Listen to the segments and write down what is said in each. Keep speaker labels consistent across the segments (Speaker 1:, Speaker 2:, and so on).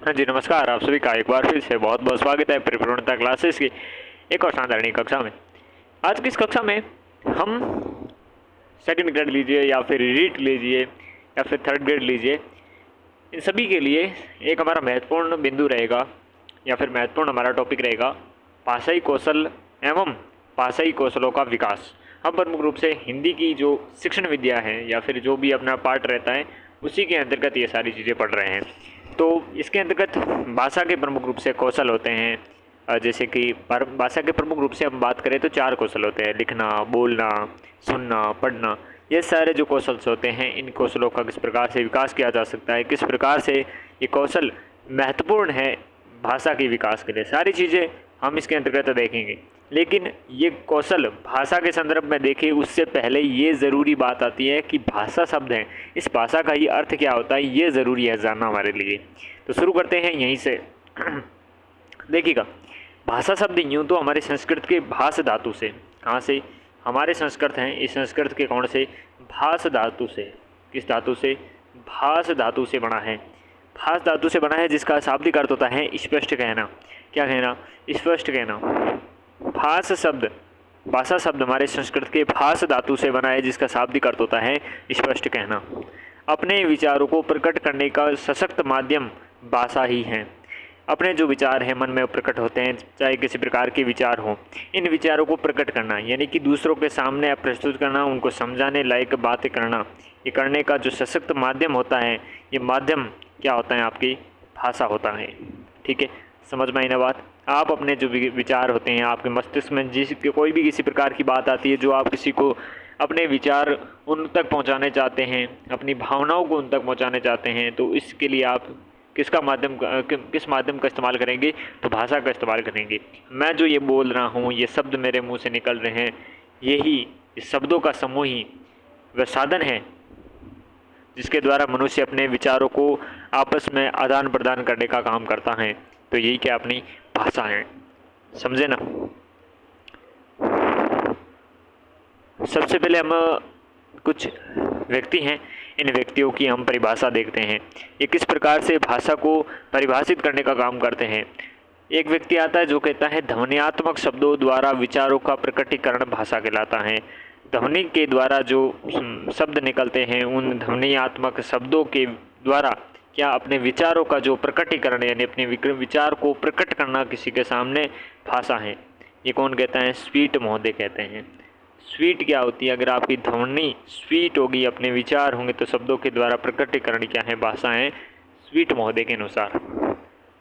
Speaker 1: हाँ जी, नमस्कार। आप सभी का एक बार फिर से बहुत बहुत स्वागत है परिपूर्णता क्लासेस की एक और शानदार नई कक्षा में। आज की इस कक्षा में हम सेकंड ग्रेड लीजिए या फिर रीट लीजिए या फिर थर्ड ग्रेड लीजिए, इन सभी के लिए एक हमारा महत्वपूर्ण बिंदु रहेगा या फिर महत्वपूर्ण हमारा टॉपिक रहेगा भाषाई कौशल एवं भाषाई कौशलों का विकास। हम प्रमुख रूप से हिंदी की जो शिक्षण विद्या है या फिर जो भी अपना पार्ट रहता है उसी के अंतर्गत ये सारी चीज़ें पढ़ रहे हैं। तो इसके अंतर्गत भाषा के प्रमुख रूप से कौशल होते हैं। जैसे कि भाषा के प्रमुख रूप से हम बात करें तो 4 कौशल होते हैं: लिखना, बोलना, सुनना, पढ़ना। ये सारे जो कौशल्स होते हैं, इन कौशलों का किस प्रकार से विकास किया जा सकता है, किस प्रकार से ये कौशल महत्वपूर्ण है भाषा के विकास के लिए, सारी चीज़ें हम इसके अंतर्गत देखेंगे। लेकिन ये कौशल भाषा के संदर्भ में देखें उससे पहले ये ज़रूरी बात आती है कि भाषा शब्द है, इस भाषा का ये अर्थ क्या होता है, ये ज़रूरी है जानना हमारे लिए। तो शुरू करते हैं यहीं से। देखिएगा, भाषा शब्द यूँ तो हमारे संस्कृत के भाष धातु से, कहाँ से, हमारे संस्कृत हैं, इस संस्कृत के कौन से, भाष धातु से। किस धातु से? भाष धातु से बना है। भाष धातु से बना है जिसका शाब्दिक अर्थ होता है स्पष्ट कहना। क्या कहना? स्पष्ट कहना। भाष शब्द, भाषा शब्द हमारे संस्कृत के भाष धातु से बना है जिसका शाब्दिक अर्थ होता है स्पष्ट कहना। अपने विचारों को प्रकट करने का सशक्त माध्यम भाषा ही है। अपने जो विचार हैं मन में प्रकट होते हैं, चाहे किसी प्रकार के विचार हों, इन विचारों को प्रकट करना यानी कि दूसरों के सामने प्रस्तुत करना, उनको समझाने लायक बातें करना, ये करने का जो सशक्त माध्यम होता है, ये माध्यम क्या होता है? आपकी भाषा होता है। ठीक है, समझ में आई ना बात? आप अपने जो विचार होते हैं, आपके मस्तिष्क में जिस कोई भी किसी प्रकार की बात आती है जो आप किसी को अपने विचार उन तक पहुंचाने चाहते हैं, अपनी भावनाओं को उन तक पहुंचाने चाहते हैं, तो इसके लिए आप किस माध्यम का इस्तेमाल करेंगे? तो भाषा का इस्तेमाल करेंगे। मैं जो ये बोल रहा हूँ, ये शब्द मेरे मुंह से निकल रहे हैं, यही इस शब्दों का समूह ही वह साधन है जिसके द्वारा मनुष्य अपने विचारों को आपस में आदान प्रदान करने का काम करता है। तो यही क्या अपनी भाषा है, समझे ना? सबसे पहले हम कुछ व्यक्ति हैं, इन व्यक्तियों की हम परिभाषा देखते हैं, ये किस प्रकार से भाषा को परिभाषित करने का काम करते हैं। एक व्यक्ति आता है जो कहता है ध्वन्यात्मक शब्दों द्वारा विचारों का प्रकटीकरण भाषा कहलाता है। ध्वनि के द्वारा जो शब्द निकलते हैं, उन ध्वन्यात्मक शब्दों के द्वारा क्या अपने विचारों का जो प्रकटीकरण यानी अपने विचार को प्रकट करना किसी के सामने, भाषा है। ये कौन कहता है? स्वीट महोदय कहते हैं। स्वीट क्या होती है? अगर आपकी ध्वनि स्वीट होगी, अपने विचार होंगे, तो शब्दों के द्वारा प्रकटीकरण क्या है? भाषा है। स्वीट महोदय के अनुसार,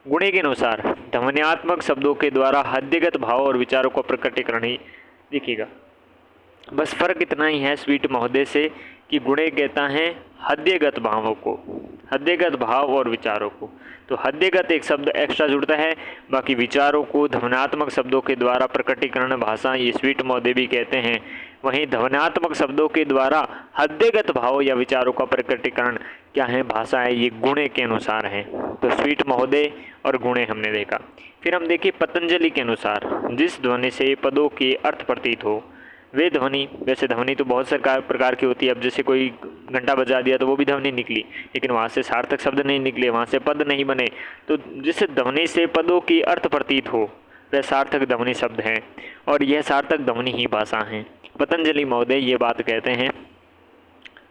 Speaker 1: गुणे के अनुसार ध्वन्यात्मक शब्दों के द्वारा हृदयगत भाव और विचारों का प्रकटीकरण ही दिखेगा। बस फर्क इतना ही है स्वीट महोदय से कि गुणे कहता है हृदयगत भावों को, हृदयगत भाव और विचारों को। तो हृदयगत एक शब्द एक्स्ट्रा जुड़ता है, बाकी विचारों को ध्वन्यात्मक शब्दों के द्वारा प्रकटीकरण भाषा, ये स्वीट महोदय भी कहते हैं। वहीं ध्वन्यात्मक शब्दों के द्वारा हृदयगत भाव या विचारों का प्रकटीकरण क्या है? भाषा है। ये गुणे के अनुसार है। तो स्वीट महोदय और गुणे हमने देखा। फिर हम देखिए पतंजलि के अनुसार, जिस ध्वनि से पदों के अर्थ प्रतीत हो वे ध्वनि, वैसे ध्वनि तो बहुत प्रकार की होती है। अब जैसे कोई घंटा बजा दिया तो वो भी ध्वनि निकली, लेकिन वहाँ से सार्थक शब्द नहीं निकले, वहाँ से पद नहीं बने। तो जिस ध्वनि से पदों की अर्थ प्रतीत हो वह सार्थक ध्वनि शब्द है, और यह सार्थक ध्वनि ही भाषा है। पतंजलि महोदय ये बात कहते हैं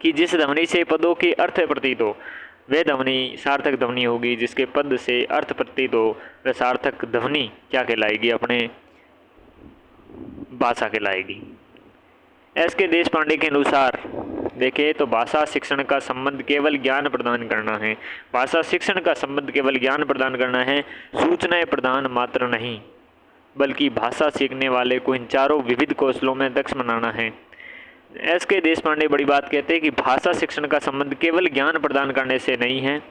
Speaker 1: कि जिस ध्वनि से पदों के अर्थ प्रतीत हो वह ध्वनि सार्थक ध्वनि होगी, जिसके पद से अर्थ प्रतीत हो वह सार्थक ध्वनि क्या कहलाएगी? अपने भाषा कहलाएगी। एस के देशपांडे के अनुसार देखें तो भाषा शिक्षण का संबंध केवल ज्ञान प्रदान करना है। भाषा शिक्षण का संबंध केवल ज्ञान प्रदान करना है, सूचनाएं प्रदान मात्र नहीं, बल्कि भाषा सीखने वाले को इन चारों विविध कौशलों में दक्ष बनाना है। एस के देशपांडे बड़ी बात कहते हैं कि भाषा शिक्षण का संबंध केवल ज्ञान प्रदान करने से नहीं है,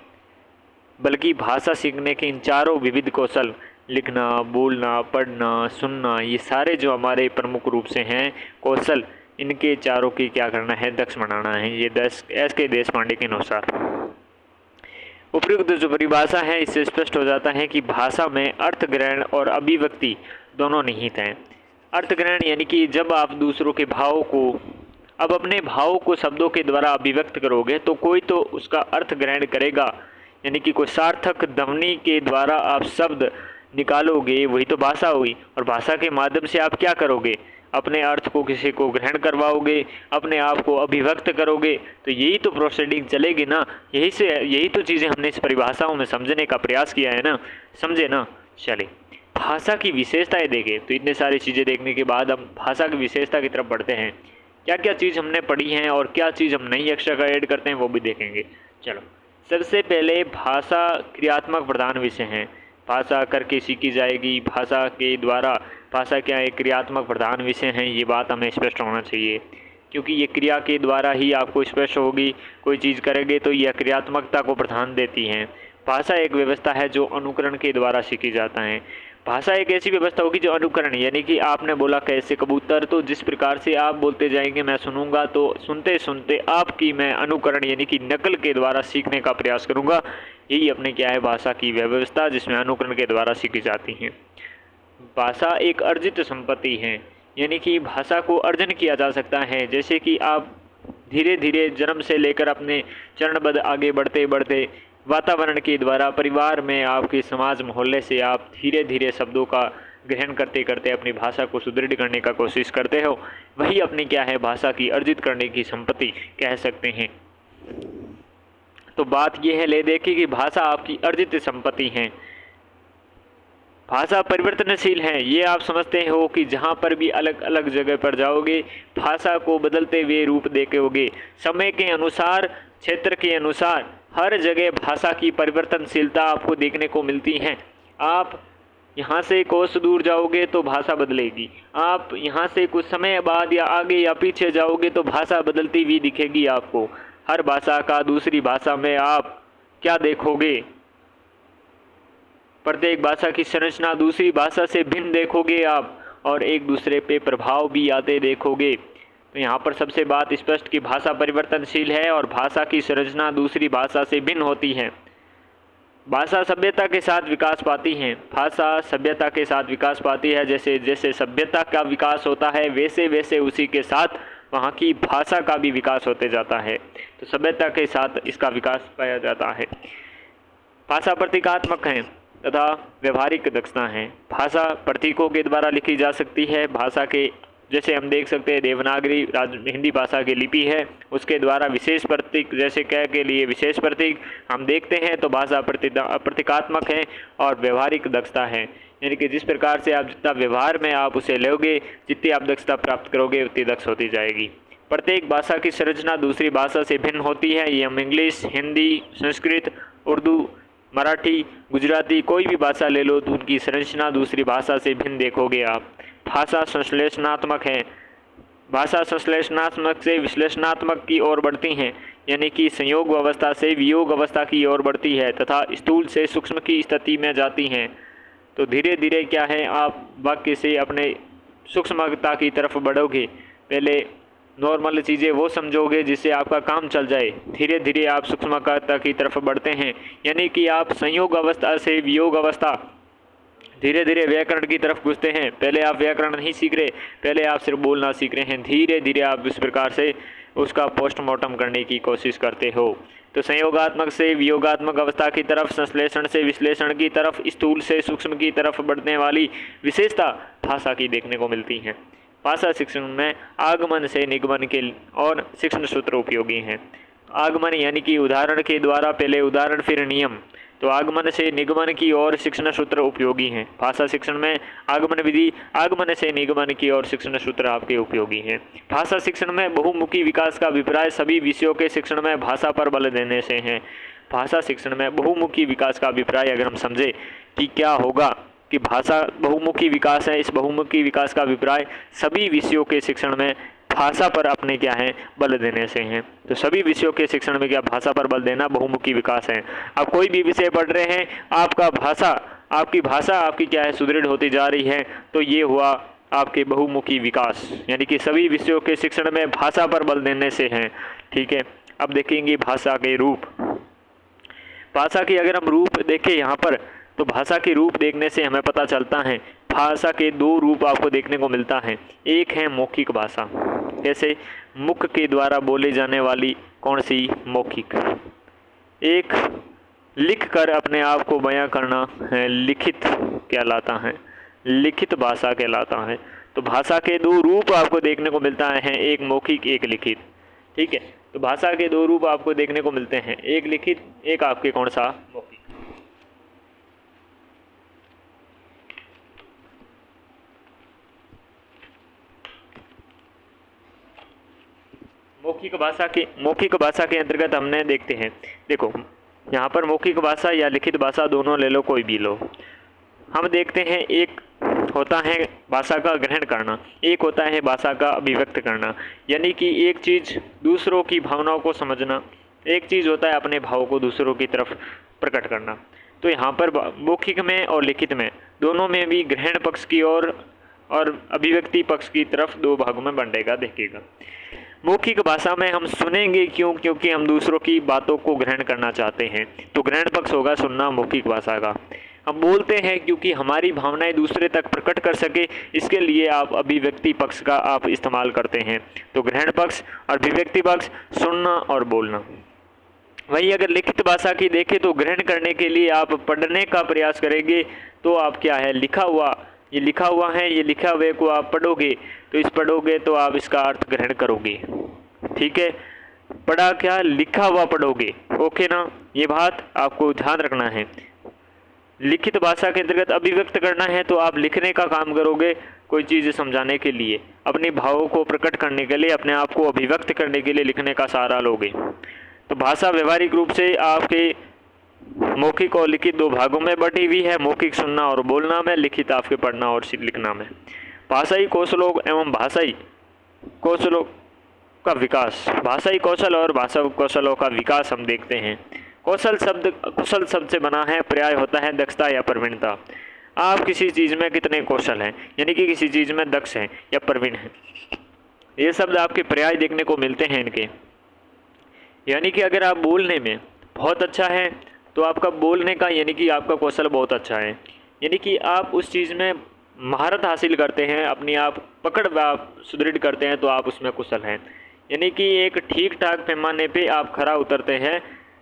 Speaker 1: बल्कि भाषा सीखने के इन चारों विविध कौशल, लिखना, बोलना, पढ़ना, सुनना, ये सारे जो हमारे प्रमुख रूप से हैं कौशल, इनके चारों की क्या करना है? दक्ष बनाना है। ये एस के देशपांडे के अनुसार। उपयुक्त जो परिभाषा है इससे स्पष्ट हो जाता है कि भाषा में अर्थ ग्रहण और अभिव्यक्ति दोनों निहित हैं। अर्थ ग्रहण यानी कि जब आप दूसरों के भावों को, अब अपने भावों को शब्दों के द्वारा अभिव्यक्त करोगे तो कोई तो उसका अर्थ ग्रहण करेगा, यानी कि कोई सार्थक ध्वनि के द्वारा आप शब्द निकालोगे, वही तो भाषा हुई। और भाषा के माध्यम से आप क्या करोगे, अपने अर्थ को किसी को ग्रहण करवाओगे, अपने आप को अभिव्यक्त करोगे, तो यही तो प्रोसीडिंग चलेगी ना। यही तो चीज़ें हमने इस परिभाषाओं में समझने का प्रयास किया है ना, समझे ना। चलिए भाषा की विशेषताएं देखें। तो इतने सारी चीज़ें देखने के बाद हम भाषा की विशेषता की तरफ बढ़ते हैं। क्या क्या चीज़ हमने पढ़ी हैं और क्या चीज़ हम नई एक्स्ट्रा का ऐड करते हैं वो भी देखेंगे। चलो सबसे पहले भाषा क्रियात्मक प्रधान विषय हैं। भाषा करके सीखी जाएगी, भाषा के द्वारा, भाषा क्या एक क्रियात्मक प्रधान विषय हैं, ये बात हमें स्पष्ट होना चाहिए, क्योंकि ये क्रिया के द्वारा ही आपको स्पष्ट होगी। कोई चीज़ करेंगे तो यह क्रियात्मकता को प्रधान देती हैं। भाषा एक व्यवस्था है जो अनुकरण के द्वारा सीखी जाता है। भाषा एक ऐसी व्यवस्था होगी जो अनुकरण, यानी कि आपने बोला कैसे कबूतर, तो जिस प्रकार से आप बोलते जाएंगे मैं सुनूंगा, तो सुनते सुनते आपकी मैं अनुकरण यानी कि नकल के द्वारा सीखने का प्रयास करूंगा। यही अपने क्या है भाषा की व्यवस्था, जिसमें अनुकरण के द्वारा सीखी जाती हैं। भाषा एक अर्जित संपत्ति है, यानी कि भाषा को अर्जन किया जा सकता है। जैसे कि आप धीरे धीरे जन्म से लेकर अपने चरणबद्ध आगे बढ़ते बढ़ते वातावरण के द्वारा, परिवार में, आपके समाज मोहल्ले से आप धीरे धीरे शब्दों का ग्रहण करते करते अपनी भाषा को सुदृढ़ करने का कोशिश करते हो। वही अपनी क्या है भाषा की अर्जित करने की संपत्ति कह सकते हैं। तो बात यह है, ले देखिए कि भाषा आपकी अर्जित संपत्ति है। भाषा परिवर्तनशील है, ये आप समझते हो कि जहाँ पर भी अलग अलग जगह पर जाओगे भाषा को बदलते हुए रूप देखोगे। समय के अनुसार, क्षेत्र के अनुसार हर जगह भाषा की परिवर्तनशीलता आपको देखने को मिलती है। आप यहाँ से कोस दूर जाओगे तो भाषा बदलेगी, आप यहाँ से कुछ समय बाद या आगे या पीछे जाओगे तो भाषा बदलती हुई दिखेगी आपको। हर भाषा का दूसरी भाषा में आप क्या देखोगे, प्रत्येक भाषा की संरचना दूसरी भाषा से भिन्न देखोगे आप, और एक दूसरे पे प्रभाव भी आते देखोगे। तो यहाँ पर सबसे बात स्पष्ट कि भाषा परिवर्तनशील है और भाषा की संरचना दूसरी भाषा से भिन्न होती है। भाषा सभ्यता के साथ विकास पाती है, भाषा सभ्यता के साथ विकास पाती है। जैसे जैसे सभ्यता का विकास होता है वैसे वैसे उसी के साथ वहाँ की भाषा का भी विकास होते जाता है। तो सभ्यता के साथ इसका विकास पाया जाता है। भाषा प्रतीकात्मक है तथा व्यवहारिक दक्षता है। भाषा प्रतीकों के द्वारा लिखी जा सकती है। भाषा के जैसे हम देख सकते हैं देवनागरी हिंदी भाषा की लिपि है, उसके द्वारा विशेष प्रतीक, जैसे क के लिए विशेष प्रतीक हम देखते हैं, तो भाषा प्रतीकात्मक है। और व्यवहारिक दक्षता है, यानी कि जिस प्रकार से आप जितना व्यवहार में आप उसे लोगे, जितनी आप दक्षता प्राप्त करोगे उतनी दक्ष होती जाएगी। प्रत्येक भाषा की संरचना दूसरी भाषा से भिन्न होती है। ये हम इंग्लिश, हिंदी, संस्कृत, उर्दू, मराठी, गुजराती कोई भी भाषा ले लो तो उनकी संरचना दूसरी भाषा से भिन्न देखोगे आप। भाषा संश्लेषणात्मक है। भाषा संश्लेषणात्मक से विश्लेषणात्मक की ओर बढ़ती हैं, यानी कि संयोग अवस्था से वियोग अवस्था की ओर बढ़ती है तथा स्थूल से सूक्ष्म की स्थिति में जाती हैं। तो धीरे धीरे क्या है आप वाक्य से अपने सूक्ष्मता की तरफ बढ़ोगे। पहले नॉर्मल चीज़ें वो समझोगे जिससे आपका काम चल जाए, धीरे धीरे आप सूक्ष्मता की तरफ बढ़ते हैं, यानी कि आप संयोग अवस्था से वियोग अवस्था धीरे धीरे व्याकरण की तरफ घुसते हैं। पहले आप व्याकरण नहीं सीख रहे, पहले आप सिर्फ बोलना सीख रहे हैं। धीरे धीरे आप इस प्रकार से उसका पोस्टमार्टम करने की कोशिश करते हो। तो संयोगात्मक से वियोगात्मक अवस्था की तरफ, संश्लेषण से विश्लेषण की तरफ, स्थूल से सूक्ष्म की तरफ बढ़ने वाली विशेषता भाषा की देखने को मिलती है। भाषा शिक्षण में आगमन से निगमन के और शिक्षण सूत्र उपयोगी हैं। आगमन यानी कि उदाहरण के द्वारा, पहले उदाहरण फिर नियम, तो आगमन से निगमन की ओर शिक्षण सूत्र उपयोगी हैं। भाषा शिक्षण में आगमन विधि, आगमन से निगमन की ओर शिक्षण सूत्र आपके उपयोगी हैं। भाषा शिक्षण में बहुमुखी विकास का अभिप्राय सभी विषयों के शिक्षण में भाषा पर बल देने से है। भाषा शिक्षण में बहुमुखी विकास का अभिप्राय अगर हम समझे कि क्या होगा कि भाषा बहुमुखी विकास है, इस बहुमुखी विकास का अभिप्राय सभी विषयों के शिक्षण में भाषा पर अपने क्या है बल देने से हैं। तो सभी विषयों के शिक्षण में क्या भाषा पर बल देना बहुमुखी विकास है। आप कोई भी विषय पढ़ रहे हैं, आपकी भाषा आपकी क्या है सुदृढ़ होती जा रही है, तो ये हुआ आपके बहुमुखी विकास, यानी कि सभी विषयों के शिक्षण में भाषा पर बल देने से हैं। ठीक है, अब देखेंगे भाषा के रूप। भाषा की अगर हम रूप देखें यहाँ पर, तो भाषा के रूप देखने से हमें पता चलता है भाषा के दो रूप आपको देखने को मिलता है। एक है मौखिक भाषा, जैसे मुख के द्वारा बोले जाने वाली कौन सी मौखिक, एक लिख कर अपने आप को बयां करना है लिखित कहलाता है, लिखित भाषा कहलाता है। तो भाषा के दो रूप आपको देखने को मिलता है, एक मौखिक एक लिखित। ठीक है, तो भाषा के दो रूप आपको देखने को मिलते हैं, एक लिखित एक आपके कौन सा मौखिक। मौखिक भाषा के अंतर्गत हमने देखते हैं, देखो यहाँ पर मौखिक भाषा या लिखित भाषा दोनों ले लो, कोई भी लो। हम देखते हैं एक होता है भाषा का ग्रहण करना, एक होता है भाषा का अभिव्यक्त करना, यानी कि एक चीज़ दूसरों की भावनाओं को समझना, एक चीज़ होता है अपने भाव को दूसरों की तरफ प्रकट करना। तो यहाँ पर मौखिक में और लिखित में दोनों में भी ग्रहण पक्ष की और अभिव्यक्ति पक्ष की तरफ दो भागों में बंटेगा। देखिएगा, मौखिक भाषा में हम सुनेंगे क्यों, क्योंकि हम दूसरों की बातों को ग्रहण करना चाहते हैं, तो ग्रहण पक्ष होगा सुनना मौखिक भाषा का। हम बोलते हैं क्योंकि हमारी भावनाएं दूसरे तक प्रकट कर सके, इसके लिए आप अभिव्यक्ति पक्ष का आप इस्तेमाल करते हैं। तो ग्रहण पक्ष और अभिव्यक्ति पक्ष, सुनना और बोलना। वहीं अगर लिखित भाषा की देखें तो ग्रहण करने के लिए आप पढ़ने का प्रयास करेंगे, तो आप क्या है लिखा हुआ, ये लिखा हुआ है, ये लिखा हुए को आप पढ़ोगे, तो इस पढ़ोगे तो आप इसका अर्थ ग्रहण करोगे। ठीक है, पढ़ा क्या, लिखा हुआ पढ़ोगे। ओके ना, ये बात आपको ध्यान रखना है। लिखित भाषा के अंतर्गत अभिव्यक्त करना है तो आप लिखने का काम करोगे, कोई चीज़ समझाने के लिए, अपने भावों को प्रकट करने के लिए, अपने आप को अभिव्यक्त करने के लिए लिखने का सहारा लोगे। तो भाषा व्यवहारिक रूप से आपके मौखिक और लिखित दो भागों में बटी हुई है, मौखिक सुनना और बोलना में, लिखित आपके पढ़ना और लिखना में। भाषाई कौशलों एवं भाषाई कौशलों का विकास, भाषाई कौशल और भाषा कौशलों का विकास हम देखते हैं। कौशल शब्द कुशल शब्द से बना है, पर्याय होता है दक्षता या प्रवीणता। आप किसी चीज़ में कितने कौशल हैं, यानी कि किसी चीज़ में दक्ष हैं या प्रवीण हैं, ये शब्द आपके पर्याय देखने को मिलते हैं इनके। यानी कि अगर आप बोलने में बहुत अच्छा है तो आपका बोलने का यानी कि आपका कौशल बहुत अच्छा है, यानी कि आप उस चीज़ में महारत हासिल करते हैं, अपनी आप पकड़ आप सुदृढ़ करते हैं, तो आप उसमें कुशल हैं। यानी कि एक ठीक ठाक पैमाने पे आप खरा उतरते हैं।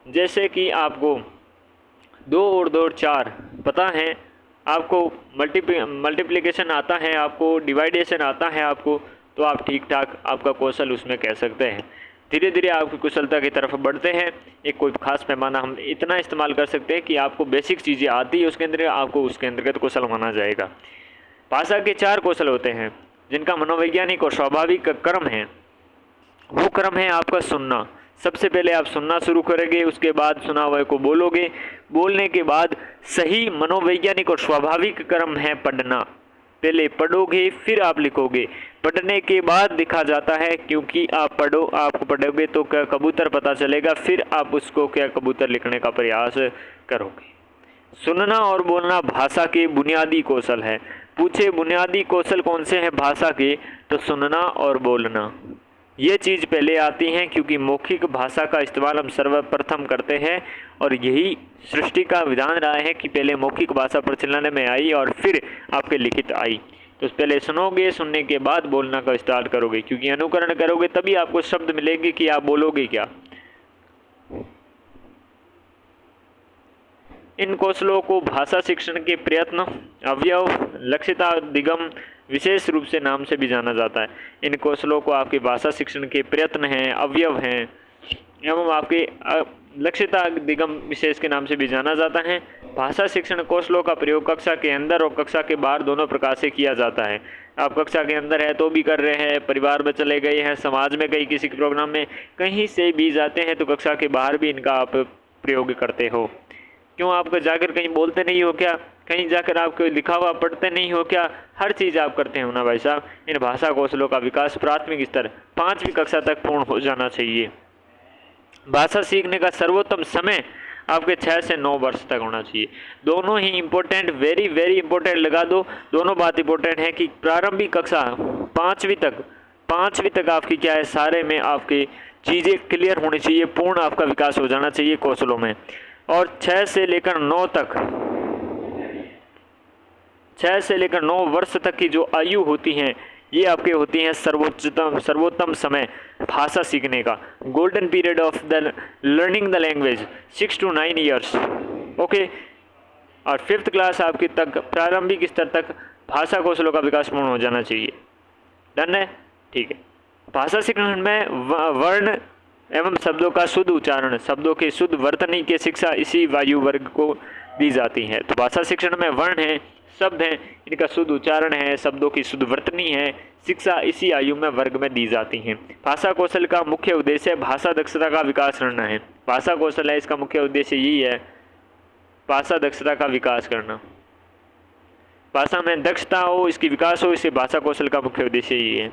Speaker 1: जैसे कि आपको 2 और 2 4 पता है, आपको मल्टीप्लिकेशन आता है, आपको डिवाइडेशन आता है आपको, तो आप ठीक ठाक आपका कौशल उसमें कह सकते हैं। धीरे धीरे आपकी कुशलता की तरफ बढ़ते हैं। एक कोई खास पैमाना हम इतना इस्तेमाल कर सकते हैं कि आपको बेसिक चीज़ें आती है, उसके अंदर आपको उसके अंतर्गत कौशल माना जाएगा। भाषा के 4 कौशल होते हैं जिनका मनोवैज्ञानिक और स्वाभाविक क्रम है। वो क्रम है आपका सुनना। सबसे पहले आप सुनना शुरू करेंगे, उसके बाद सुना हुए को बोलोगे, बोलने के बाद सही मनोवैज्ञानिक और स्वाभाविक क्रम है पढ़ना। पहले पढ़ोगे फिर आप लिखोगे, पढ़ने के बाद लिखा जाता है, क्योंकि आप पढ़ोगे तो क्या कबूतर पता चलेगा, फिर आप उसको क्या कबूतर लिखने का प्रयास करोगे। सुनना और बोलना भाषा के बुनियादी कौशल है। पूछे बुनियादी कौशल कौन से हैं भाषा के, तो सुनना और बोलना, ये चीज़ पहले आती हैं, क्योंकि मौखिक भाषा का इस्तेमाल हम सर्वप्रथम करते हैं और यही सृष्टि का विधान रहा है कि पहले मौखिक भाषा प्रचलन में आई और फिर आपके लिखित आई। तो पहले सुनोगे, सुनने के बाद बोलना का स्टार्ट करोगे, क्योंकि अनुकरण करोगे तभी आपको शब्द मिलेंगे कि आप बोलोगे क्या। इन कौशलों को भाषा शिक्षण के प्रयत्न, अवयव, लक्षिता, दिगम विशेष रूप से नाम से भी जाना जाता है। इन कौशलों को आपके भाषा शिक्षण के प्रयत्न हैं, अवयव हैं एवं आपके लक्षिता, दिगम विशेष के नाम से भी जाना जाता है। भाषा शिक्षण कौशलों का प्रयोग कक्षा के अंदर और कक्षा के बाहर दोनों प्रकार से किया जाता है। आप कक्षा के अंदर है तो भी कर रहे हैं, परिवार में चले गए हैं, समाज में कहीं किसी प्रोग्राम में कहीं से भी जाते हैं, तो कक्षा के बाहर भी इनका आप प्रयोग करते हो। क्यों आप जाकर कहीं बोलते नहीं हो क्या, कहीं जाकर आप कोई लिखा हुआ पढ़ते नहीं हो क्या, हर चीज़ आप करते हो ना भाई साहब। इन भाषा कौशलों का विकास प्राथमिक स्तर 5वीं कक्षा तक पूर्ण हो जाना चाहिए। भाषा सीखने का सर्वोत्तम समय आपके 6 से 9 वर्ष तक होना चाहिए। दोनों ही इम्पोर्टेंट, वेरी वेरी इंपॉर्टेंट लगा दो, दोनों बात इंपॉर्टेंट है कि प्रारंभिक कक्षा 5वीं तक आपकी क्या है, सारे में आपकी चीज़ें क्लियर होनी चाहिए, पूर्ण आपका विकास हो जाना चाहिए कौशलों में। और 6 से लेकर 9 वर्ष तक की जो आयु होती हैं, ये आपके होती हैं सर्वोत्तम समय भाषा सीखने का। Golden period of the learning the language 6 to 9 years. Okay. और 5th क्लास आपकी तक प्रारंभिक स्तर तक भाषा कौशलों का विकास पूर्ण हो जाना चाहिए। डन है, ठीक है। भाषा शिक्षण में वर्ण एवं शब्दों का शुद्ध उच्चारण, शब्दों के शुद्ध वर्तनी की शिक्षा इसी वायु वर्ग को दी जाती है। तो भाषा शिक्षण में वर्ण है, शब्द हैं, इनका शुद्ध उच्चारण है, शब्दों की शुद्ध वर्तनी है, शिक्षा इसी आयु में वर्ग में दी जाती है। भाषा कौशल का मुख्य उद्देश्य भाषा दक्षता का विकास करना है। भाषा कौशल है, इसका मुख्य उद्देश्य यही है, भाषा दक्षता का विकास करना। भाषा में दक्षता हो, इसकी विकास हो, इसे भाषा कौशल का मुख्य उद्देश्य यही है।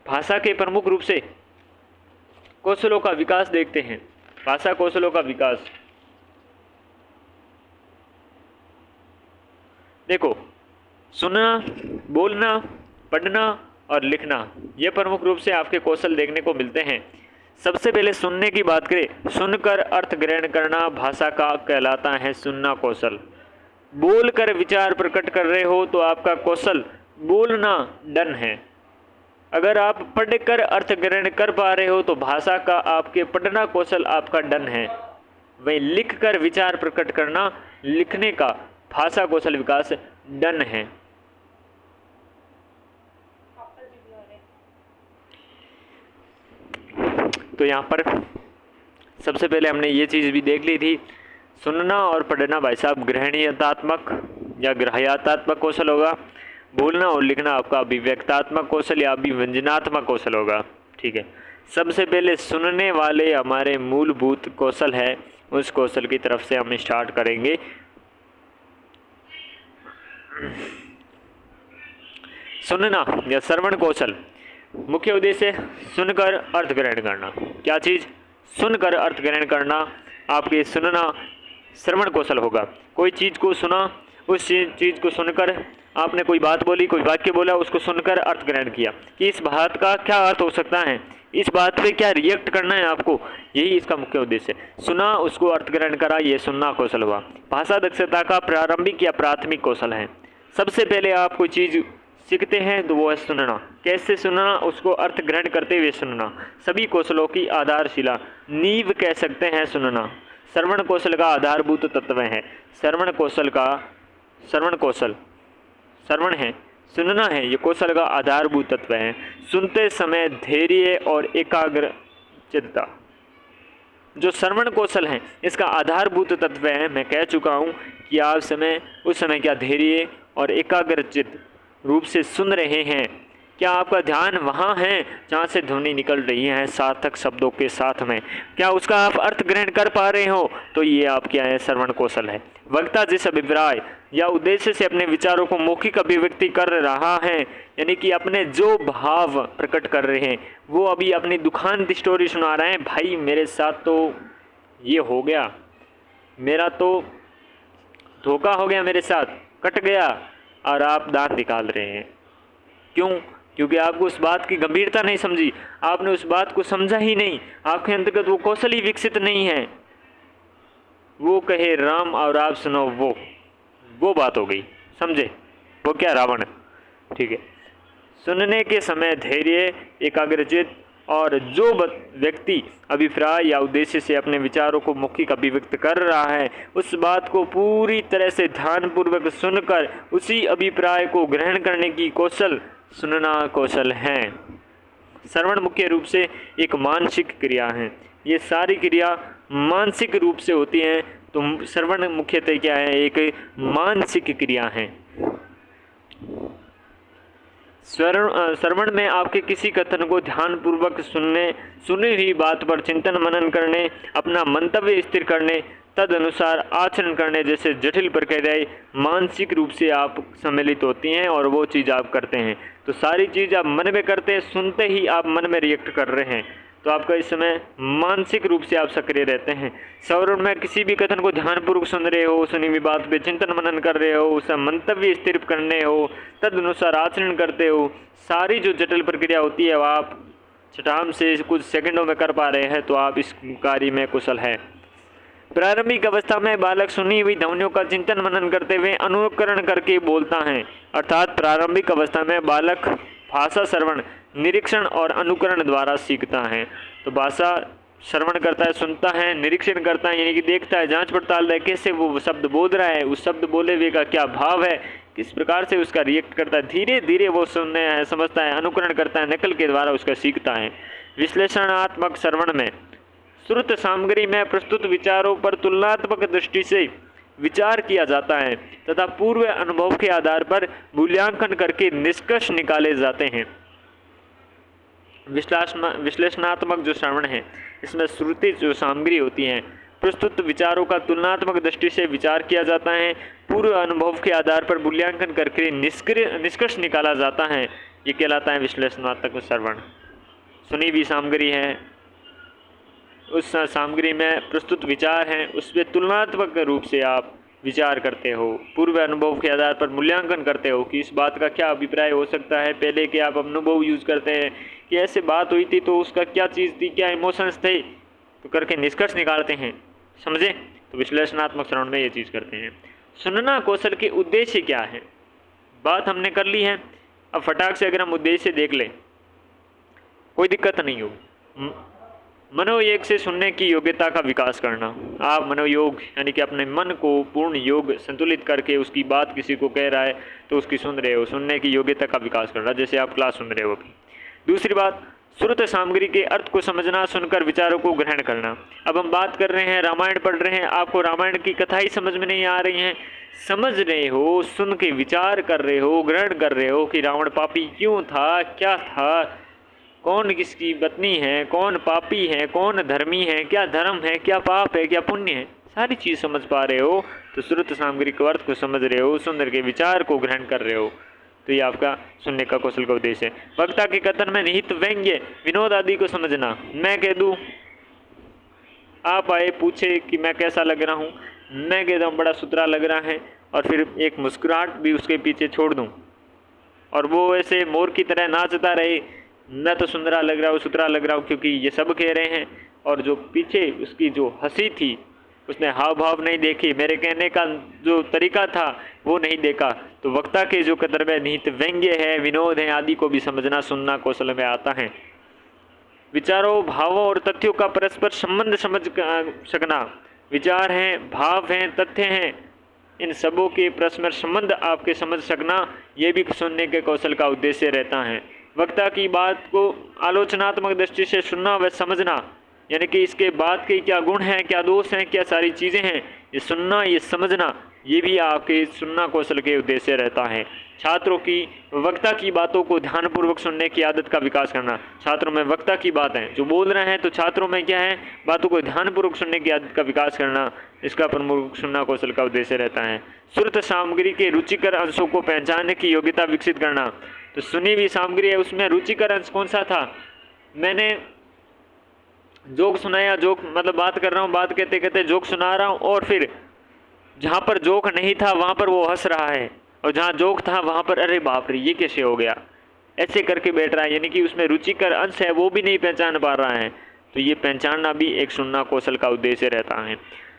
Speaker 1: भाषा के प्रमुख रूप से कौशलों का विकास देखते हैं। भाषा कौशलों का विकास देखो, सुनना, बोलना, पढ़ना और लिखना, ये प्रमुख रूप से आपके कौशल देखने को मिलते हैं। सबसे पहले सुनने की बात करें, सुनकर अर्थ ग्रहण करना भाषा का कहलाता है सुनना कौशल। बोलकर विचार प्रकट कर रहे हो तो आपका कौशल बोलना डन है। अगर आप पढ़कर अर्थ ग्रहण कर पा रहे हो तो भाषा का आपके पढ़ना कौशल आपका डन है। वही लिखकर विचार प्रकट करना, लिखने का भाषा कौशल विकास डन है। तो यहाँ पर सबसे पहले हमने ये चीज़ भी देख ली थी, सुनना और पढ़ना भाई साहब ग्रहणीयतात्मक या ग्राह्यतात्मक कौशल होगा। बोलना और लिखना आपका अभिव्यक्तात्मक कौशल या अभिव्यंजनात्मक कौशल होगा। ठीक है, सबसे पहले सुनने वाले हमारे मूलभूत कौशल है, उस कौशल की तरफ से हम स्टार्ट करेंगे। सुनना या श्रवण कौशल, मुख्य उद्देश्य सुनकर अर्थ ग्रहण करना। क्या चीज़? सुनकर अर्थ ग्रहण करना आपके सुनना श्रवण कौशल होगा। कोई चीज़ को सुना, उस चीज़ को सुनकर आपने कोई बात बोली, कोई वाक्य बोला, उसको सुनकर अर्थ ग्रहण किया कि इस बात का क्या अर्थ हो सकता है, इस बात पे क्या रिएक्ट करना है आपको, यही इसका मुख्य उद्देश्य है। सुना, उसको अर्थ ग्रहण करा, ये सुनना कौशल हुआ। भाषा दक्षता का प्रारंभिक या प्राथमिक कौशल है। सबसे पहले आप कोई चीज़ सीखते हैं तो वो है सुनना। कैसे सुनना? उसको अर्थ ग्रहण करते हुए सुनना। सभी कौशलों की आधारशिला, नींव कह सकते हैं सुनना। श्रवण कौशल का आधारभूत तत्व है। श्रवण कौशल का श्रवण है, सुनना है, ये कौशल का आधारभूत तत्व है। सुनते समय धैर्य और एकाग्रचित्तता, जो श्रवण कौशल है इसका आधारभूत तत्व है। मैं कह चुका हूँ कि आप उस समय क्या धैर्य और एकाग्रचित्त रूप से सुन रहे हैं। क्या आपका ध्यान वहाँ है जहाँ से ध्वनि निकल रही है सार्थक शब्दों के साथ में? क्या उसका आप अर्थ ग्रहण कर पा रहे हो? तो ये आप क्या है, श्रवण कौशल है। वक्ता जिस अभिप्राय या उद्देश्य से अपने विचारों को मौखिक अभिव्यक्ति कर रहा है, यानी कि अपने जो भाव प्रकट कर रहे हैं, वो अभी अपनी दुखान की स्टोरी सुना रहे हैं। भाई मेरे साथ तो ये हो गया, मेरा तो धोखा हो गया, मेरे साथ कट गया, और आप दांत निकाल रहे हैं। क्यों? क्योंकि आपको उस बात की गंभीरता नहीं समझी, आपने उस बात को समझा ही नहीं, आपके अंतर्गत वो कौशल ही विकसित नहीं है। वो कहे राम और आप सुनो वो बात हो गई, समझे? वो क्या, रावण। ठीक है, सुनने के समय धैर्य, एकाग्रचित और जो व्यक्ति अभिप्राय या उद्देश्य से अपने विचारों को मौखिक अभिव्यक्त कर रहा है, उस बात को पूरी तरह से ध्यानपूर्वक सुनकर उसी अभिप्राय को ग्रहण करने की कौशल सुनना कौशल है। श्रवण मुख्य रूप से एक मानसिक क्रिया है। ये सारी क्रिया मानसिक रूप से होती हैं, तो श्रवण मुख्यतः क्या है, एक मानसिक क्रिया है। श्रवण में आपके किसी कथन को ध्यानपूर्वक सुनी हुई बात पर चिंतन मनन करने, अपना मंतव्य स्थिर करने, तद अनुसार आचरण करने जैसे जटिल प्रक्रियाएं मानसिक रूप से आप सम्मिलित होती हैं और वो चीज़ आप करते हैं। तो सारी चीज़ आप मन में करते हैं, सुनते ही आप मन में रिएक्ट कर रहे हैं, तो आपका इस समय मानसिक रूप से आप सक्रिय रहते हैं। श्रवण में किसी भी कथन को ध्यानपूर्वक सुन रहे हो, सुनी हुई बात पे चिंतन मनन कर रहे हो, उसका मंतव्य स्थिर करने हो, तद अनुसार आचरण करते हो, सारी जो जटिल प्रक्रिया होती है वो आप चटाम से कुछ सेकंडों में कर पा रहे हैं, तो आप इस कार्य में कुशल है। प्रारंभिक अवस्था में बालक सुनी हुई ध्वनियों का चिंतन मनन करते हुए अनुकरण करके बोलता है। अर्थात प्रारंभिक अवस्था में बालक भाषा श्रवण, निरीक्षण और अनुकरण द्वारा सीखता है। तो भाषा श्रवण करता है, सुनता है, निरीक्षण करता है, यानी कि देखता है, जांच पड़ताल है कैसे वो शब्द बोल रहा है, उस शब्द बोले हुए का क्या भाव है, किस प्रकार से उसका रिएक्ट करता है, धीरे धीरे वो सुनने है, समझता है, अनुकरण करता है, नकल के द्वारा उसका सीखता है। विश्लेषणात्मक श्रवण में श्रुत सामग्री में प्रस्तुत विचारों पर तुलनात्मक दृष्टि से विचार किया जाता है तथा पूर्व अनुभव के आधार पर मूल्यांकन करके निष्कर्ष निकाले जाते हैं। विश्लेषणात्मक जो श्रवण है, इसमें श्रुति जो सामग्री होती है, प्रस्तुत विचारों का तुलनात्मक दृष्टि से विचार किया जाता है, पूर्व अनुभव के आधार पर मूल्यांकन करके निष्कर्ष निकाला जाता है। ये कहलाता है विश्लेषणात्मक श्रवण। सुनी हुई सामग्री है, उस सामग्री में प्रस्तुत विचार हैं, उस पर तुलनात्मक रूप से आप विचार करते हो, पूर्व अनुभव के आधार पर मूल्यांकन करते हो कि इस बात का क्या अभिप्राय हो सकता है, पहले के आप अनुभव यूज करते हैं कि ऐसे बात हुई थी तो उसका क्या चीज़ थी, क्या इमोशंस थे, तो करके निष्कर्ष निकालते हैं। समझे? तो विश्लेषणात्मक श्रवण में ये चीज़ करते हैं। सुनना कौशल के उद्देश्य क्या है, बात हमने कर ली है। अब फटाक से अगर हम उद्देश्य देख लें, कोई दिक्कत नहीं होगी। मनोयोग से सुनने की योग्यता का विकास करना। आप मनोयोग यानी कि अपने मन को पूर्ण योग संतुलित करके उसकी बात किसी को कह रहा है तो उसकी सुन रहे हो, सुनने की योग्यता का विकास करना, जैसे आप क्लास सुन रहे हो अभी। दूसरी बात, श्रुत सामग्री के अर्थ को समझना, सुनकर विचारों को ग्रहण करना। अब हम बात कर रहे हैं, रामायण पढ़ रहे हैं, आपको रामायण की कथा ही समझ में नहीं आ रही है, समझ रहे हो, सुन के विचार कर रहे हो, ग्रहण कर रहे हो कि रावण पापी क्यों था, क्या था, कौन किसकी पत्नी है, कौन पापी है, कौन धर्मी है, क्या धर्म है, क्या पाप है, क्या पुण्य है, सारी चीज़ समझ पा रहे हो तो श्रुत सामग्री के अर्थ को समझ रहे हो, सुंदर के विचार को ग्रहण कर रहे हो, तो ये आपका सुनने का कौशल का उद्देश्य है। वक्ता के कथन में निहित व्यंग्य, विनोद आदि को समझना। मैं कह दूँ, आप आए पूछे कि मैं कैसा लग रहा हूँ, मैं कह दूँ बड़ा सुथरा लग रहा है, और फिर एक मुस्कुराहट भी उसके पीछे छोड़ दूँ और वो ऐसे मोर की तरह नाचता रहे, मैं तो सुंदरा लग रहा हूँ, सुथरा लग रहा हूँ क्योंकि ये सब कह रहे हैं, और जो पीछे उसकी जो हंसी थी, उसने हाव भाव नहीं देखी, मेरे कहने का जो तरीका था वो नहीं देखा, तो वक्ता के जो कदर में निहित व्यंग्य है, विनोद है आदि को भी समझना सुनना कौशल में आता है। विचारों, भावों और तथ्यों का परस्पर संबंध समझ सकना। विचार हैं, भाव हैं, तथ्य हैं, इन सबों के परस्पर संबंध आपके समझ सकना, ये भी सुनने के कौशल का उद्देश्य रहता है। वक्ता की बात को आलोचनात्मक दृष्टि से सुनना व समझना, यानी कि इसके बात के क्या गुण हैं, क्या दोष हैं, क्या सारी चीज़ें हैं, ये सुनना, ये समझना, ये भी आपके सुनना कौशल के उद्देश्य रहता है। छात्रों की वक्ता की बातों को ध्यानपूर्वक सुनने की आदत का विकास करना। छात्रों में वक्ता की बात है जो बोल रहे हैं, तो छात्रों में क्या है, बातों को ध्यानपूर्वक सुनने की आदत का विकास करना, इसका प्रमुख सुनना कौशल का उद्देश्य रहता है। श्रुत सामग्री के रुचिकर अंशों को पहचानने की योग्यता विकसित करना। तो सुनी हुई सामग्री है, उसमें रुचिकर अंश कौन सा था, मैंने जोक सुनाया, जोक मतलब बात कर रहा हूँ, बात कहते कहते जोक सुना रहा हूँ, और फिर जहाँ पर जोक नहीं था वहाँ पर वो हंस रहा है, और जहाँ जोक था वहाँ पर अरे बाप रे ये कैसे हो गया, ऐसे करके बैठ रहा है, यानी कि उसमें रुचिकर अंश है वो भी नहीं पहचान पा रहा है। तो ये पहचानना भी एक सुनना कौशल का उद्देश्य रहता है।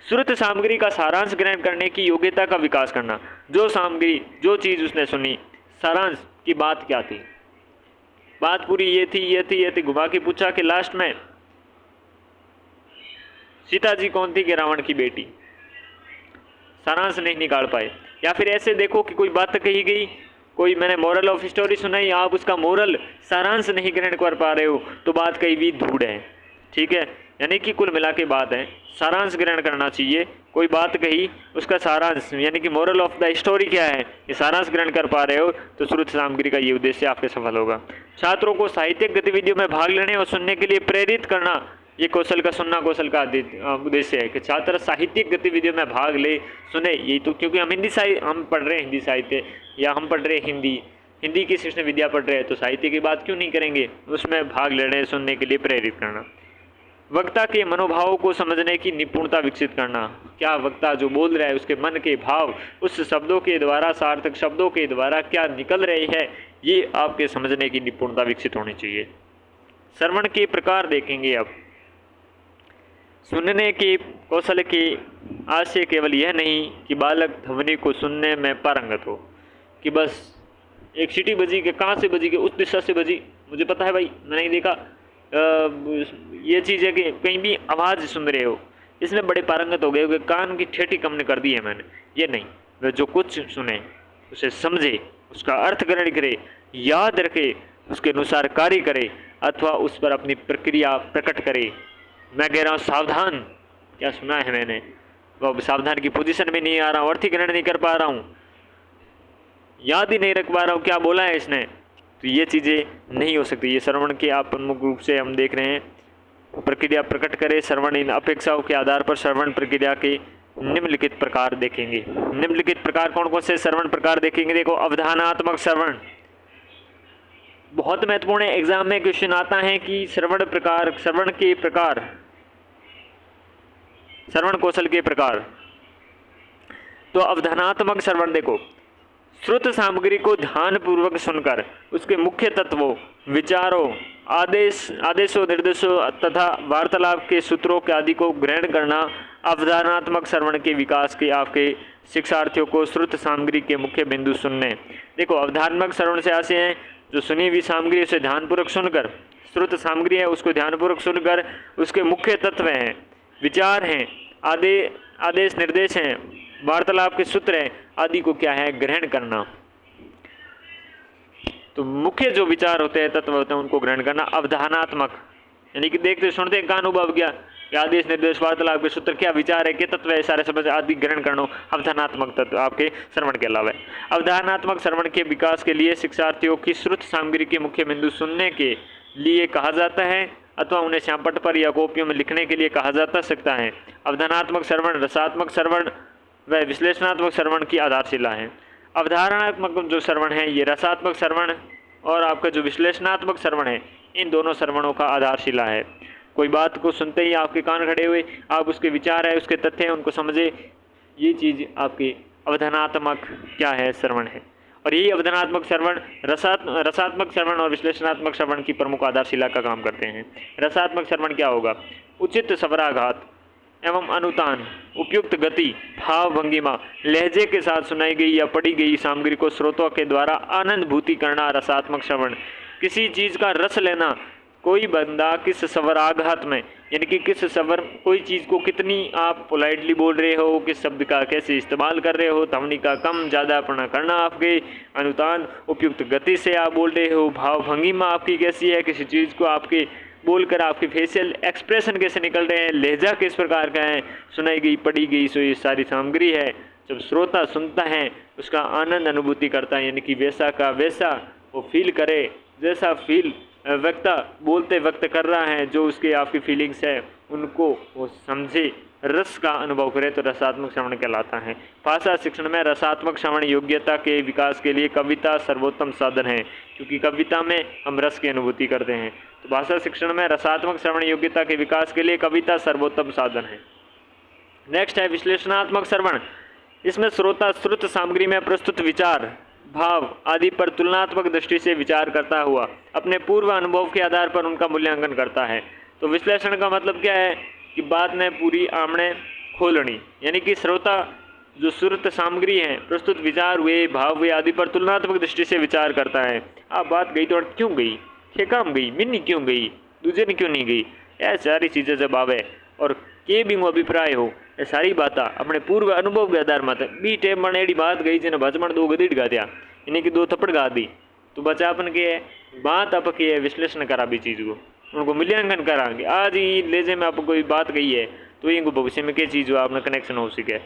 Speaker 1: श्रुत सामग्री का सारांश ग्रहण करने की योग्यता का विकास करना। जो सामग्री, जो चीज़ उसने सुनी, सारांश की बात क्या थी, बात पूरी ये थी, ये थी, ये थी, घुमा के पूछा कि लास्ट में सीता जी कौन थी, कि रावण की बेटी, सारांश नहीं निकाल पाए। या फिर ऐसे देखो कि कोई बात कही गई, कोई मैंने मोरल ऑफ स्टोरी सुनाई, आप उसका मोरल सारांश नहीं ग्रहण कर पा रहे हो, तो बात कही भी धूड़ है। ठीक है, यानी कि कुल मिला के बात है, सारांश ग्रहण करना चाहिए। कोई बात कही, उसका सारांश यानी कि मोरल ऑफ द स्टोरी क्या है, ये सारांश ग्रहण कर पा रहे हो, तो श्रुत सामग्री का ये उद्देश्य आपके सफल होगा। छात्रों को साहित्यिक गतिविधियों में भाग लेने और सुनने के लिए प्रेरित करना, ये कौशल का सुनना कौशल का उद्देश्य है कि छात्र साहित्यिक गतिविधियों में भाग ले, सुने। यही तो, क्योंकि हम हम पढ़ रहे हैं हिंदी साहित्य, या हम पढ़ रहे हैं हिंदी की शिक्षण विद्या पढ़ रहे हैं, तो साहित्य की बात क्यों नहीं करेंगे, उसमें भाग लेने, सुनने के लिए प्रेरित करना। वक्ता के मनोभावों को समझने की निपुणता विकसित करना। क्या वक्ता जो बोल रहा है उसके मन के भाव, उस शब्दों के द्वारा, सार्थक शब्दों के द्वारा क्या निकल रही है, ये आपके समझने की निपुणता विकसित होनी चाहिए। श्रवण के प्रकार देखेंगे अब। सुनने के कौशल के आशय केवल यह नहीं कि बालक ध्वनि को सुनने में पारंगत हो, कि बस एक सीटी बजी के, कहाँ से बजी के, उस दिशा से बजी, मुझे पता है भाई, मैंने नहीं देखा, ये चीज़ है कि कहीं भी आवाज़ सुन रहे हो, इसमें बड़े पारंगत हो गए हो कि कान की ठेठी कम ने कर दी है मैंने। ये नहीं, वह जो कुछ सुने उसे समझे, उसका अर्थ ग्रहण करे, याद रखे, उसके अनुसार कार्य करे अथवा उस पर अपनी प्रक्रिया प्रकट करे। मैं कह रहा हूँ सावधान, क्या सुना है मैंने, वो सावधान की पोजीशन में नहीं आ रहा हूँ, अर्थ ग्रहण नहीं कर पा रहा हूँ, याद ही नहीं रख पा रहा हूँ क्या बोला है इसने, तो ये चीज़ें नहीं हो सकती। ये श्रवण के आप प्रमुख रूप से हम देख रहे हैं। प्रक्रिया प्रकट करे, श्रवण इन अपेक्षाओं के आधार पर श्रवण प्रक्रिया के निम्नलिखित प्रकार देखेंगे। निम्नलिखित प्रकार कौन कौन से श्रवण प्रकार देखेंगे? देखो, अवधानात्मक श्रवण बहुत महत्वपूर्ण है। एग्जाम में क्वेश्चन आता है कि श्रवण प्रकार, श्रवण के प्रकार, श्रवण कौशल के प्रकार। तो अवधानात्मक श्रवण देखो, श्रुत सामग्री को ध्यानपूर्वक सुनकर उसके मुख्य तत्वों, विचारों, आदेशों, निर्देशों तथा वार्तालाप के सूत्रों के आदि को ग्रहण करना अवधानात्मक श्रवण के विकास के आपके शिक्षार्थियों को श्रुत सामग्री के मुख्य बिंदु सुनने। देखो, अवधानात्मक श्रवण से ऐसे हैं जो सुनी हुई सामग्री उसे ध्यानपूर्वक सुनकर, श्रुत सामग्री है उसको ध्यानपूर्वक सुनकर उसके मुख्य तत्व हैं, विचार हैं, आदेश निर्देश हैं, वार्तालाप के सूत्र हैं आदि को क्या है, ग्रहण करना। तो मुख्य जो विचार होते हैं, तत्व होते हैं, उनको ग्रहण करना अवधानात्मक, यानी कि देखते सुनते का अनुभव गया, आदेश निर्देश वार्तालाप के सूत्र क्या विचार है, क्या तत्व है, सारे समझ आदि ग्रहण करना अवधानात्मक तत्व आपके श्रवण के अलावा है। अवधानात्मक श्रवण के विकास के लिए शिक्षार्थियों की श्रुत सामग्री के मुख्य बिंदु सुनने के लिए कहा जाता है अथवा उन्हें श्यामपट्ट पर या कॉपियों में लिखने के लिए कहा जाता सकता है। अवधानात्मक श्रवण, रसात्मक श्रवण व विश्लेषणात्मक श्रवण की आधारशिला है। अवधारणात्मक जो श्रवण है, ये रसात्मक श्रवण और आपका जो विश्लेषणात्मक श्रवण है, इन दोनों श्रवणों का आधारशिला है। कोई बात को सुनते ही आपके कान खड़े हुए, आप उसके विचार है, उसके तथ्य हैं, उनको समझे, ये चीज़ आपकी अवधानात्मक क्या है, श्रवण है। और यही अवधानात्मक श्रवण रसात्मक श्रवण और विश्लेषणात्मक श्रवण की प्रमुख आधारशिला का काम करते हैं। रसात्मक श्रवण क्या होगा? उचित स्वराघात एवं अनुतान, उपयुक्त गति, भाव भंगिमा, लहजे के साथ सुनाई गई या पढ़ी गई सामग्री को श्रोतों के द्वारा आनंदभूति करना रसात्मक श्रवण। किसी चीज़ का रस लेना, कोई बंदा किस स्वराघात में, यानी कि किस स्वर, कोई चीज़ को कितनी आप पोलाइटली बोल रहे हो, किस शब्द का कैसे इस्तेमाल कर रहे हो, ध्वनि का कम ज़्यादापना करना आपके, अनुतान उपयुक्त गति से आप बोल रहे हो, भाव भंगिमा आपकी कैसी है, किसी चीज़ को आपके बोलकर आपके फेशियल एक्सप्रेशन कैसे निकल रहे हैं, लहजा किस प्रकार का है, सुनाई गई पढ़ी गई सो ये सारी सामग्री है। जब श्रोता सुनता है उसका आनंद अनुभूति करता है, यानी कि वैसा का वैसा वो फील करे, जैसा फील वक्ता बोलते वक्त कर रहा है, जो उसके आपकी फीलिंग्स है उनको वो समझे, रस का अनुभव करे, तो रसात्मक श्रवण कहलाता है। भाषा शिक्षण में रसात्मक श्रवण योग्यता के विकास के लिए कविता सर्वोत्तम साधन है, क्योंकि कविता में हम रस की अनुभूति करते हैं। तो भाषा शिक्षण में रसात्मक श्रवण योग्यता के विकास के लिए कविता सर्वोत्तम साधन है। नेक्स्ट है विश्लेषणात्मक श्रवण। इसमें श्रोता श्रुत सामग्री में प्रस्तुत विचार, भाव आदि पर तुलनात्मक दृष्टि से विचार करता हुआ अपने पूर्व अनुभव के आधार पर उनका मूल्यांकन करता है। तो विश्लेषण का मतलब क्या है कि बात ने पूरी आमने खोलनी, यानी कि श्रोता जो श्रुत सामग्री है, प्रस्तुत विचार हुए, भाव हुए आदि पर तुलनात्मक दृष्टि से विचार करता है। आप बात गई तो क्यों गई, के काम गई, मिन्नी क्यों गई, दूजे ने क्यों नहीं गई, यह सारी चीज़ें जब आवे और के भी अभिप्राय हो, ये सारी बात अपने पूर्व अनुभव के आधार मत बी टेम में एडी बात गई जिन्हें भजमण दो गदीट गा दिया, यानी कि दो थप्पड़ गा दी, तो बचा अपन के बात आप के विश्लेषण करा भी चीज़ को, उनको मूल्यांकन कराएंगे। आज ही लेजे में आपको कोई बात गई है तो इनको भविष्य में क्या चीज़ हो आपने कनेक्शन हो सके,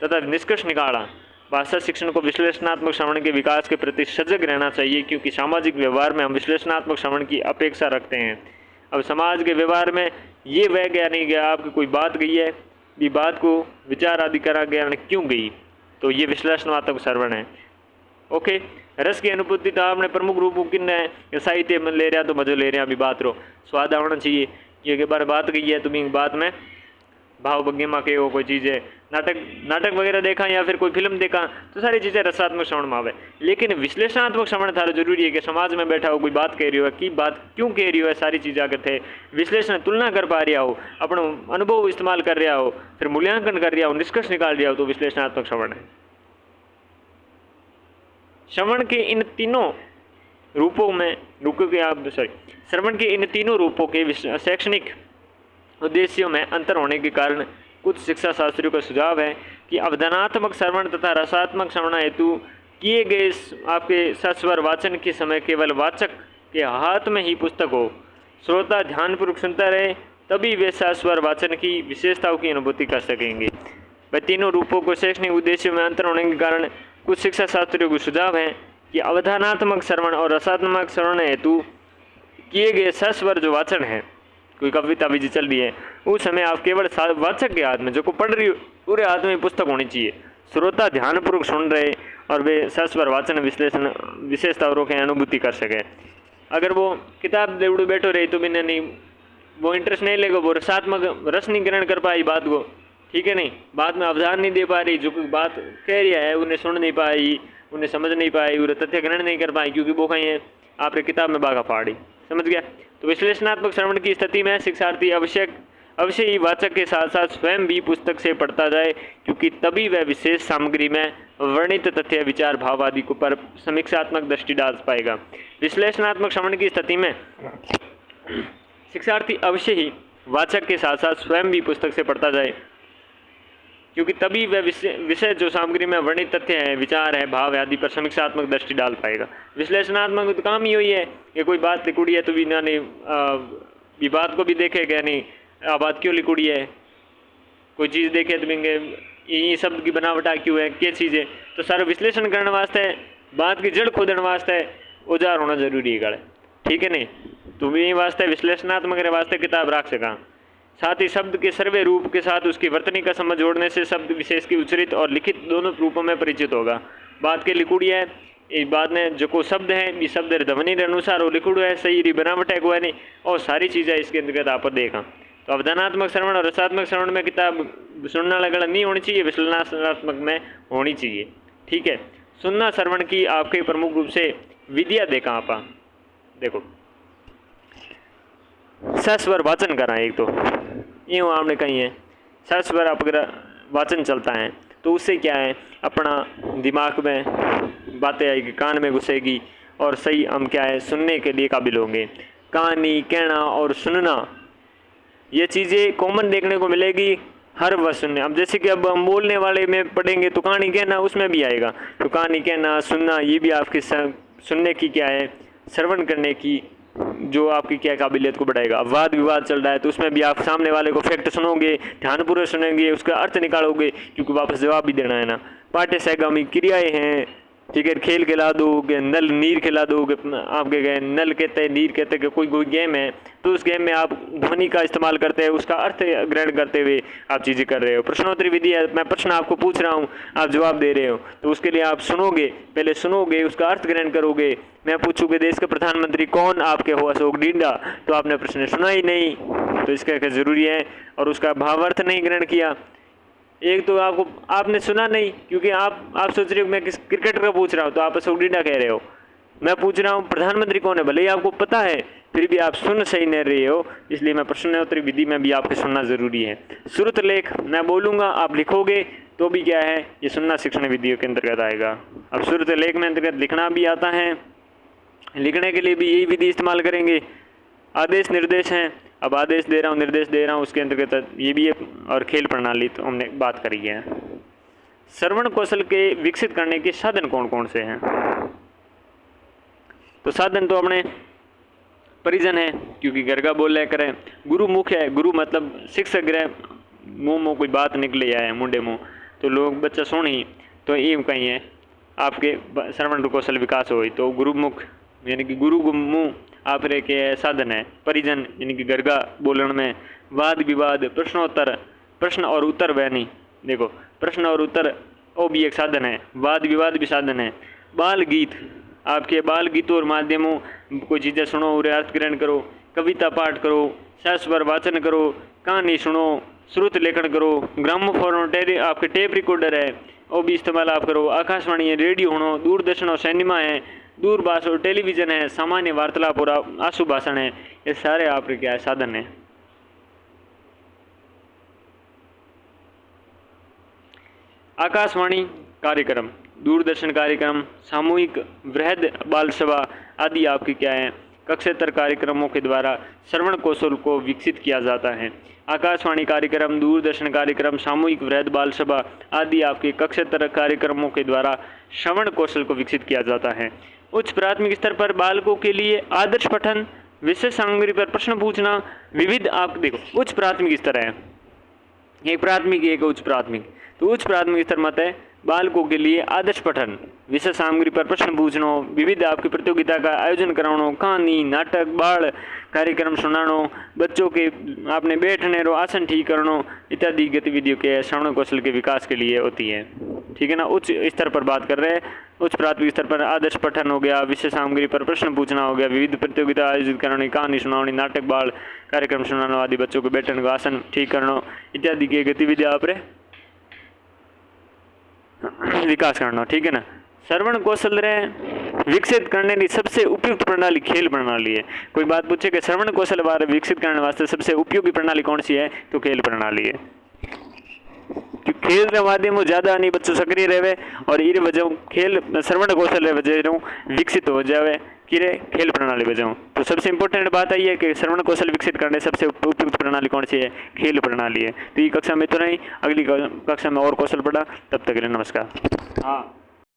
Speaker 1: तथा निष्कर्ष निकाला। भाषा शिक्षण को विश्लेषणात्मक श्रवण के विकास के प्रति सजग रहना चाहिए, क्योंकि सामाजिक व्यवहार में हम विश्लेषणात्मक श्रवण की अपेक्षा रखते हैं। अब समाज के व्यवहार में ये वह गया नहीं गया, आपकी कोई बात गई है, भी बात को विचार आदि करा गया क्यों गई, तो ये विश्लेषणात्मक श्रवण है। ओके, रस की अनुभूति तो आपने प्रमुख रूप किन है, साहित्य में ले रहा तो मजो ले रहे, अभी बात रो स्वाद आना चाहिए, ये बार बात गई है तुम्हें बात में भाव भंगिमा के हो, कोई चीज़ है, नाटक वगैरह देखा या फिर कोई फिल्म देखा, तो सारी चीज़ें रसात्मक श्रवण में आवे। लेकिन विश्लेषणात्मक श्रवण थारा जरूरी है कि समाज में बैठा हो, कोई बात कह रही हो, कि बात क्यों कह रही हो, सारी चीज़ें अगर थे विश्लेषण तुलना कर पा रहा हो, अपना अनुभव इस्तेमाल कर रहा हो, फिर मूल्यांकन कर रहा हो, निष्कर्ष निकाल रहा हो, तो विश्लेषणात्मक श्रवण है। श्रवण के इन तीनों रूपों में श्रवण के इन तीनों रूपों के शैक्षणिक उद्देश्यों में अंतर होने के कारण कुछ शिक्षा शास्त्रियों का सुझाव है कि अवधानात्मक श्रवण तथा रसात्मक श्रवण हेतु किए गए आपके सस्वर वाचन के समय केवल वाचक के हाथ में ही पुस्तक हो, श्रोता ध्यानपूर्वक सुनता रहे, तभी वे सस्वर वाचन की विशेषताओं की अनुभूति कर सकेंगे। वह तीनों रूपों को शैक्षणिक उद्देश्यों में अंतर होने के कारण कुछ शिक्षा शास्त्रियों को सुझाव है कि अवधानात्मक श्रवण और रसात्मक श्रवण हेतु किए गए सस्वर जो वाचन है, कोई कविता भी चल रही है उस समय आप केवल वाचक के हाथ में, जो को पढ़ रही पूरे हाथ में पुस्तक होनी चाहिए, श्रोता ध्यानपूर्वक सुन रहे और वे सस्वर वाचन विश्लेषण विशेषताओं की अनुभूति कर सके। अगर वो किताब देवड़ू बैठो रहे तो भी नहीं, वो इंटरेस्ट नहीं लेगा, वो रसात्मक रस नहीं ग्रहण कर पाई बात को, ठीक है नहीं, बात में अवधान नहीं दे पा रही, जो बात कह रही है उन्हें सुन नहीं पाई, उन्हें समझ नहीं पाई, उन्हें तथ्य ग्रहण नहीं कर पाई, क्योंकि वो कहीं है आपने किताब में बागा फाड़ी, समझ गया। तो विश्लेषणात्मक श्रवण की स्थिति में शिक्षार्थी अवश्य ही वाचक के साथ साथ स्वयं भी पुस्तक से पढ़ता जाए, क्योंकि तभी वह विशेष सामग्री में वर्णित तथ्य विचार भाव आदि को पर समीक्षात्मक दृष्टि डाल पाएगा। विश्लेषणात्मक श्रवण की स्थिति में शिक्षार्थी अवश्य ही वाचक के साथ साथ स्वयं भी पुस्तक से पढ़ता जाए, क्योंकि तभी वह विषय जो सामग्री में वर्णित तथ्य है, विचार है, भाव आदि पर समीक्षात्मक दृष्टि डाल पाएगा। विश्लेषणात्मक तो काम ही हुई है कि कोई बात लिखुड़ी है तो भी ना नहीं बात को भी देखेगा, नहीं बात क्यों लिखुड़ी है, कोई चीज़ देखे तो भी ये शब्द की बनावटा क्यों है, क्या चीज़ है, तो सारा विश्लेषण करने वास्ते बात की जड़ खोदने वास्ते औजार होना जरूरी है गड़े, ठीक है नहीं, तो यही वास्ते विश्लेषणात्मक वास्ते किताब रख सका। साथ ही शब्द के सर्वे रूप के साथ उसकी वर्तनी का समझ जोड़ने से शब्द विशेष की उच्चरित और लिखित दोनों रूपों में परिचित होगा। बात के लिखुड़ी है, इस बात ने जो को शब्द है, ये शब्द ध्वनि के अनुसार वो लिखुड़ है, सही री बनावट है को है नहीं, और सारी चीज़ें इसके अंतर्गत आप देखा। तो अवधानात्मक श्रवण और रसात्मक श्रवण में किताब सुनना लगना नहीं होनी चाहिए, विश्लेषणात्मक में होनी चाहिए, ठीक है। सुनना श्रवण की आपके प्रमुख रूप से विधिया देखा आप देखो, सस्वर वाचन करा, एक तो यूँ आपने कही है सस्वर आप वाचन चलता है तो उससे क्या है, अपना दिमाग में बातें आएगी, कान में घुसेगी और सही हम क्या है सुनने के लिए काबिल होंगे। कहानी कहना और सुनना ये चीज़ें कॉमन देखने को मिलेगी हर वह सुनने। अब जैसे कि अब हम बोलने वाले में पढ़ेंगे तो कहानी कहना उसमें भी आएगा, तो कहानी कहना सुनना ये भी आपकी सुनने की क्या है, श्रवण करने की जो आपकी क्या काबिलियत को बढ़ाएगा। वाद विवाद चल रहा है तो उसमें भी आप सामने वाले को फैक्ट सुनोगे, ध्यानपूर्वक सुनेंगे, उसका अर्थ निकालोगे, क्योंकि वापस जवाब भी देना है ना। पाठ्य सहगामी क्रियाएं हैं, ठीक है, खेल खिला दोगे, नल नीर खिला दोगे, आपके गए नल कहते हैं, नीर कहते हैं, कोई गेम है तो उस गेम में आप ध्वनि का इस्तेमाल करते हैं, उसका अर्थ ग्रहण करते हुए आप चीज़ें कर रहे हो। प्रश्नोत्तरी विधि है, मैं प्रश्न आपको पूछ रहा हूँ, आप जवाब दे रहे हो, तो उसके लिए आप सुनोगे, पहले सुनोगे, उसका अर्थ ग्रहण करोगे। मैं पूछूँगी देश के प्रधानमंत्री कौन आपके हो, अशोक डिंडा, तो आपने प्रश्न सुना ही नहीं, तो इसका क्या ज़रूरी है, और उसका भावार्थ नहीं ग्रहण किया। एक तो आपने सुना नहीं, क्योंकि आप सोच रहे हो मैं किस क्रिकेटर का पूछ रहा हूँ तो आप अशोक डिंडा कह रहे हो, मैं पूछ रहा हूँ प्रधानमंत्री कौन है, भले ही आपको पता है फिर भी आप सुन सही नहीं रहे हो, इसलिए मैं प्रश्नोत्तरी विधि में भी आपके सुनना ज़रूरी है। श्रुत लेख मैं बोलूँगा, आप लिखोगे तो भी क्या है, ये सुनना शिक्षण विधियों के अंतर्गत आएगा। अब श्रुत लेख में अंतर्गत लिखना भी आता है, लिखने के लिए भी यही विधि इस्तेमाल करेंगे। आदेश निर्देश हैं, अब आदेश दे रहा हूँ, निर्देश दे रहा हूँ, उसके अंतर्गत ये भी है। और खेल प्रणाली तो हमने बात करी है। श्रवण कौशल के विकसित करने के साधन कौन कौन से हैं, तो साधन तो अपने परिजन है, क्योंकि घर का बोल करें। गुरु मुख है, गुरु मतलब शिक्षक रहे, मुँह कोई बात निकले आए मुंडे मुँह, तो लोग बच्चा सुन ही, तो ये कहीं है आपके श्रवण कौशल विकास हो, तो गुरु मुख यानी कि गुरु मुँह आप रे के साधन है। परिजन यानी कि घर का बोलने में। वाद विवाद, प्रश्नोत्तर, प्रश्न और उत्तर बहनी, देखो प्रश्न और उत्तर वो भी एक साधन है, वाद विवाद भी साधन है। बाल गीत, आपके बाल गीतों और माध्यमों कोई चीज़ें सुनो, उन्हें अर्थ ग्रहण करो, कविता पाठ करो, सस्वर वाचन करो, कहानी सुनो, श्रुत लेखन करो। ग्रामोफोन आपके टेप रिकॉर्डर है वो भी इस्तेमाल आप करो। आकाशवाणी है, रेडियो होनो, दूरदर्शन और सिनेमा है, दूरभाष और टेलीविज़न है, सामान्य वार्तालाप और आशु भाषण है, ये सारे आपके क्या है साधन है। आकाशवाणी कार्यक्रम, दूरदर्शन कार्यक्रम, सामूहिक वृहद बाल सभा आदि आपकी क्या है कक्षेतर कार्यक्रमों के द्वारा श्रवण कौशल को विकसित किया जाता है। आकाशवाणी कार्यक्रम, दूरदर्शन कार्यक्रम, सामूहिक वृहद बाल सभा आदि आपके कक्षेतर कार्यक्रमों के द्वारा श्रवण कौशल को विकसित किया जाता है। उच्च प्राथमिक स्तर पर बालकों के लिए आदर्श पठन, विषय सामग्री पर प्रश्न पूछना, विविध आप देखो उच्च प्राथमिक स्तर है, एक प्राथमिक एक उच्च प्राथमिक, तो उच्च प्राथमिक स्तर मत है बालकों के लिए आदर्श पठन, विषय सामग्री पर प्रश्न पूछनो, विविध आपकी प्रतियोगिता का आयोजन करानो, कहानी, नाटक, बाल कार्यक्रम सुनानो, बच्चों के आपने बैठने रो आसन ठीक करनो इत्यादि गतिविधियों के श्रवण कौशल के विकास के लिए होती है। ठीक है ना। उच्च स्तर पर बात कर रहे हैं, उच्च प्राथमिक स्तर पर आदर्श पठन हो गया, विषय सामग्री पर प्रश्न पूछना हो गया, विविध प्रतियोगिता आयोजित करानी, कहानी सुनानी, नाटक, बाल कार्यक्रम सुनानो आदि, बच्चों के बैठने का आसन ठीक करना इत्यादि की गतिविधियां आप विकास करना। ठीक है ना। श्रवण कौशल रे विकसित करने की सबसे उपयुक्त प्रणाली खेल प्रणाली है। कोई बात पूछे कि श्रवण कौशल बारे विकसित करने वास्ते सबसे उपयोगी प्रणाली कौन सी है, तो खेल प्रणाली है। खेल के माध्यम में ज्यादा नहीं बच्चों सक्रिय रहे और इन वजह खेल श्रवण कौशल वजह विकसित हो जाए कि खेल प्रणाली वजह। तो सबसे इंपॉर्टेंट बात आई है कि श्रवण कौशल विकसित करने सबसे उपयुक्त प्रणाली कौन सी है, खेल प्रणाली है। तो ये कक्षा में तो नहीं, अगली कक्षा में और कौशल पढ़ा, तब तक के लिए नमस्कार। हाँ।